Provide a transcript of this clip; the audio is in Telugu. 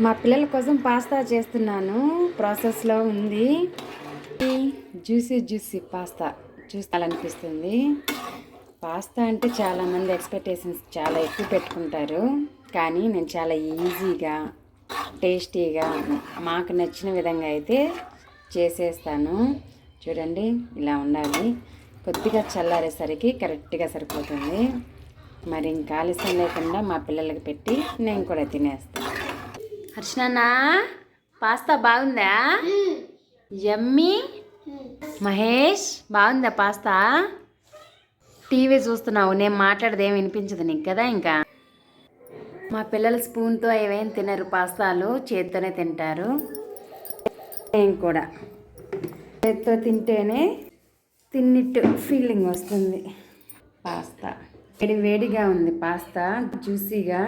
మా పిల్లల కోసం పాస్తా చేస్తున్నాను, ప్రాసెస్లో ఉంది. జ్యూసీ జ్యూసీ పాస్తా చూస్తాలనిపిస్తుంది. పాస్తా అంటే చాలామంది ఎక్స్పెక్టేషన్స్ చాలా ఎక్కువ పెట్టుకుంటారు, కానీ నేను చాలా ఈజీగా టేస్టీగా మాకు నచ్చిన విధంగా అయితే చేసేస్తాను. చూడండి, ఇలా ఉండాలి. కొద్దిగా చల్లారేసరికి కరెక్ట్గా సరిపోతుంది. మరి ఇంకా ఆలస్యం లేకుండా మా పిల్లలకి పెట్టి నేను కూడా తినేస్తాను. హర్షణ, పాస్తా బాగుందా? యమ్మీ. మహేష్, బాగుందా పాస్తా? టీవీ చూస్తున్నావు, నేను మాట్లాడేది ఏమి వినిపించదు నీకు కదా. ఇంకా మా పిల్లలు స్పూన్తో ఏమేం తినరు, పాస్తాలు చేతితోనే తింటారు. నేను కూడా చేతితో తింటేనే తిన్నట్టు ఫీలింగ్ వస్తుంది. పాస్తా వేడిగా ఉంది, పాస్తా జ్యూసీగా